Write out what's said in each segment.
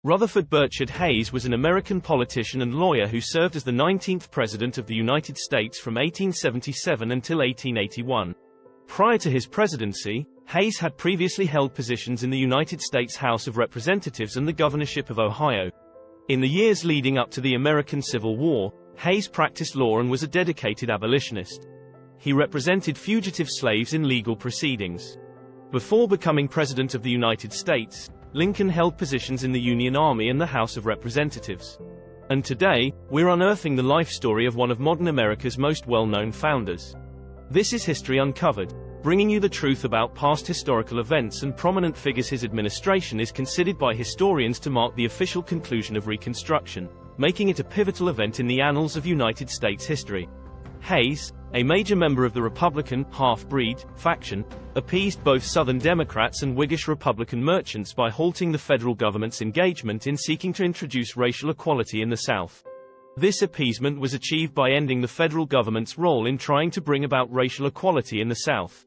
Rutherford Burchard Hayes was an American politician and lawyer who served as the 19th President of the United States from 1877 until 1881. Prior to his presidency, Hayes had previously held positions in the United States House of Representatives and the governorship of Ohio. In the years leading up to the American Civil War, Hayes practiced law and was a dedicated abolitionist. He represented fugitive slaves in legal proceedings. Before becoming President of the United States, Lincoln held positions in the Union Army and the House of Representatives. And today, we're unearthing the life story of one of modern America's most well-known founders. This is History Uncovered, bringing you the truth about past historical events and prominent figures. His administration is considered by historians to mark the official conclusion of Reconstruction, making it a pivotal event in the annals of United States history. Hayes, a major member of the Republican half-breed faction, appeased both Southern Democrats and Whiggish Republican merchants by halting the federal government's engagement in seeking to introduce racial equality in the South. This appeasement was achieved by ending the federal government's role in trying to bring about racial equality in the South.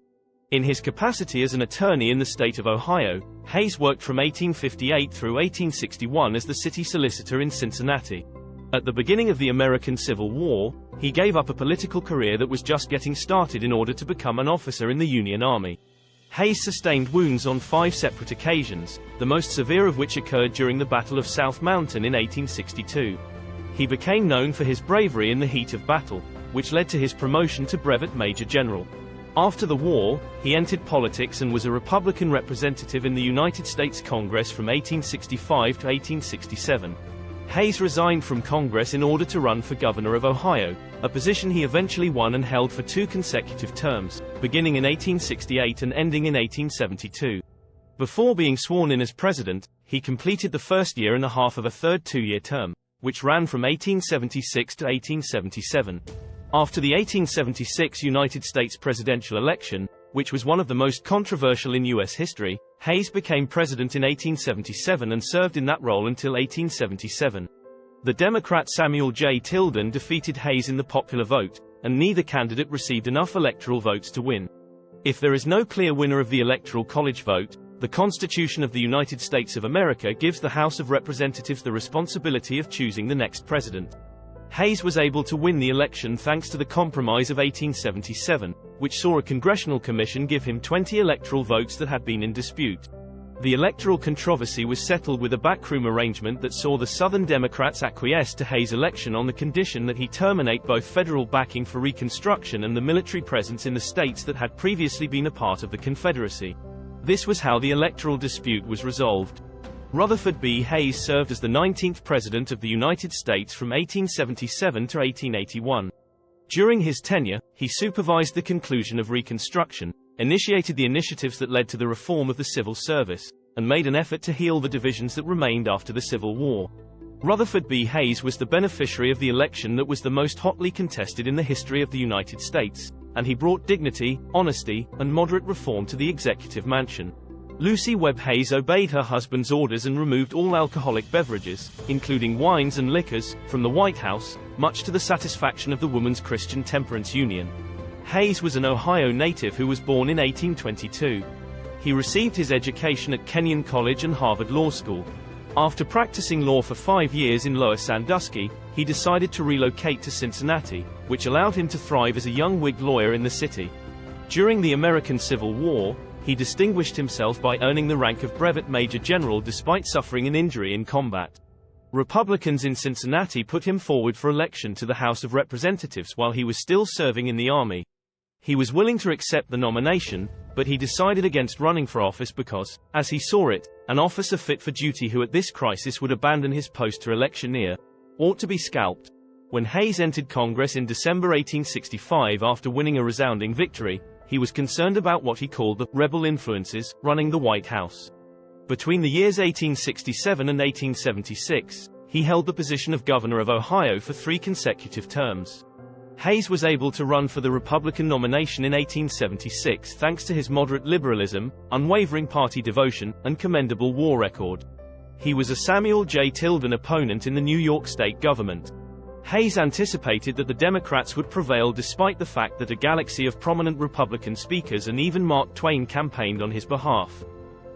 In his capacity as an attorney in the state of Ohio, Hayes worked from 1858 through 1861 as the city solicitor in Cincinnati. At the beginning of the American Civil War, he gave up a political career that was just getting started in order to become an officer in the Union Army. Hayes sustained wounds on 5 separate occasions, the most severe of which occurred during the Battle of South Mountain in 1862. He became known for his bravery in the heat of battle, which led to his promotion to brevet major general. After the war, he entered politics and was a Republican representative in the United States Congress from 1865 to 1867. Hayes resigned from Congress in order to run for governor of Ohio, a position he eventually won and held for 2 consecutive terms, beginning in 1868 and ending in 1872. Before being sworn in as president, he completed the first year and a half of a third 2-year term, which ran from 1876 to 1877. After the 1876 United States presidential election, which was one of the most controversial in U.S. history, Hayes became president in 1877 and served in that role until 1877. The Democrat Samuel J. Tilden defeated Hayes in the popular vote, and neither candidate received enough electoral votes to win. If there is no clear winner of the Electoral College vote, the Constitution of the United States of America gives the House of Representatives the responsibility of choosing the next president. Hayes was able to win the election thanks to the Compromise of 1877, which saw a congressional commission give him 20 electoral votes that had been in dispute. The electoral controversy was settled with a backroom arrangement that saw the Southern Democrats acquiesce to Hayes' election on the condition that he terminate both federal backing for Reconstruction and the military presence in the states that had previously been a part of the Confederacy. This was how the electoral dispute was resolved. Rutherford B. Hayes served as the 19th President of the United States from 1877 to 1881. During his tenure, he supervised the conclusion of Reconstruction, initiated the initiatives that led to the reform of the civil service, and made an effort to heal the divisions that remained after the Civil War. Rutherford B. Hayes was the beneficiary of the election that was the most hotly contested in the history of the United States, and he brought dignity, honesty, and moderate reform to the executive mansion. Lucy Webb Hayes obeyed her husband's orders and removed all alcoholic beverages, including wines and liquors, from the White House, much to the satisfaction of the Women's Christian Temperance Union. Hayes was an Ohio native who was born in 1822. He received his education at Kenyon College and Harvard Law School. After practicing law for 5 years in Lower Sandusky, he decided to relocate to Cincinnati, which allowed him to thrive as a young Whig lawyer in the city. During the American Civil War, he distinguished himself by earning the rank of brevet major general despite suffering an injury in combat. Republicans in Cincinnati put him forward for election to the House of Representatives while he was still serving in the Army. He was willing to accept the nomination, but he decided against running for office because, as he saw it, an officer fit for duty who at this crisis would abandon his post to electioneer ought to be scalped. When Hayes entered Congress in December 1865 after winning a resounding victory, he was concerned about what he called the rebel influences running the White House. Between the years 1867 and 1876, he held the position of governor of Ohio for 3 consecutive terms. Hayes was able to run for the Republican nomination in 1876 thanks to his moderate liberalism, unwavering party devotion, and commendable war record. He was a Samuel J. Tilden opponent in the New York state government. Hayes anticipated that the Democrats would prevail despite the fact that a galaxy of prominent Republican speakers and even Mark Twain campaigned on his behalf.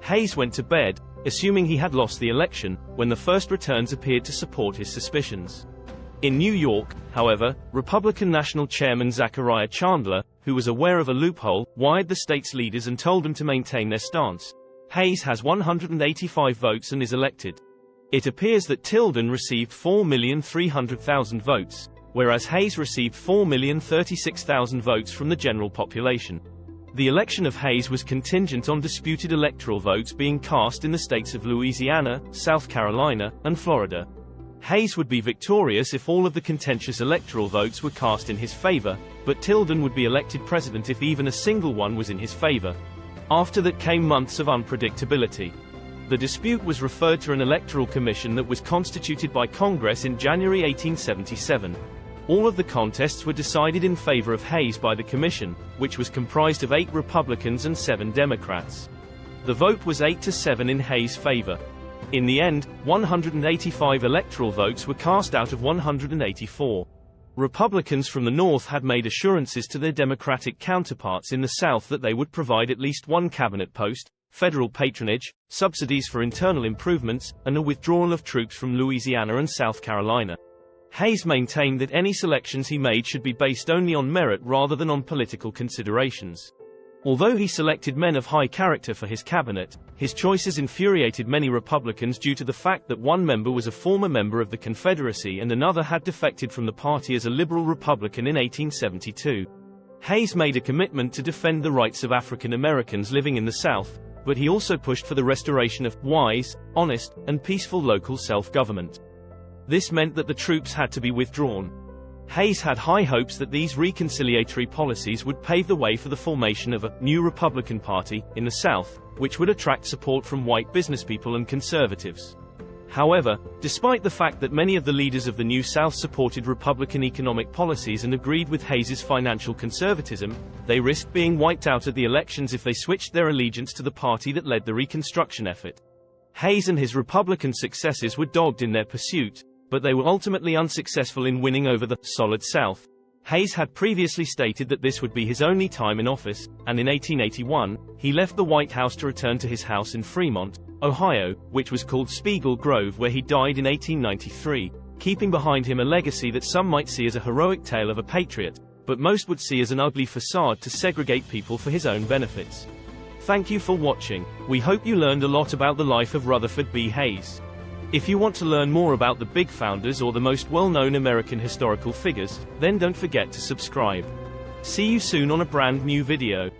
Hayes went to bed, assuming he had lost the election, when the first returns appeared to support his suspicions. In New York, however, Republican National Chairman Zachariah Chandler, who was aware of a loophole, wired the state's leaders and told them to maintain their stance. Hayes has 185 votes and is elected. It appears that Tilden received 4,300,000 votes, whereas Hayes received 4,036,000 votes from the general population. The election of Hayes was contingent on disputed electoral votes being cast in the states of Louisiana, South Carolina, and Florida. Hayes would be victorious if all of the contentious electoral votes were cast in his favor, but Tilden would be elected president if even a single one was in his favor. After that came months of unpredictability. The dispute was referred to an electoral commission that was constituted by Congress in January 1877. All of the contests were decided in favor of Hayes by the commission, which was comprised of 8 Republicans and 7 Democrats. The vote was 8-7 in Hayes' favor. In the end, 185 electoral votes were cast out of 184. Republicans from the North had made assurances to their Democratic counterparts in the South that they would provide at least one cabinet post, federal patronage, subsidies for internal improvements, and a withdrawal of troops from Louisiana and South Carolina. Hayes maintained that any selections he made should be based only on merit rather than on political considerations. Although he selected men of high character for his cabinet, his choices infuriated many Republicans due to the fact that one member was a former member of the Confederacy and another had defected from the party as a liberal Republican in 1872. Hayes made a commitment to defend the rights of African Americans living in the South, but he also pushed for the restoration of wise, honest, and peaceful local self-government. This meant that the troops had to be withdrawn. Hayes had high hopes that these reconciliatory policies would pave the way for the formation of a new Republican Party in the South, which would attract support from white businesspeople and conservatives. However, despite the fact that many of the leaders of the New South supported Republican economic policies and agreed with Hayes's financial conservatism, they risked being wiped out at the elections if they switched their allegiance to the party that led the Reconstruction effort. Hayes and his Republican successors were dogged in their pursuit, but they were ultimately unsuccessful in winning over the solid South. Hayes had previously stated that this would be his only time in office, and in 1881, he left the White House to return to his house in Fremont, Ohio, which was called Spiegel Grove, where he died in 1893, keeping behind him a legacy that some might see as a heroic tale of a patriot, but most would see as an ugly facade to segregate people for his own benefits. Thank you for watching. We hope you learned a lot about the life of Rutherford B. Hayes. If you want to learn more about the big founders or the most well-known American historical figures, then don't forget to subscribe. See you soon on a brand new video.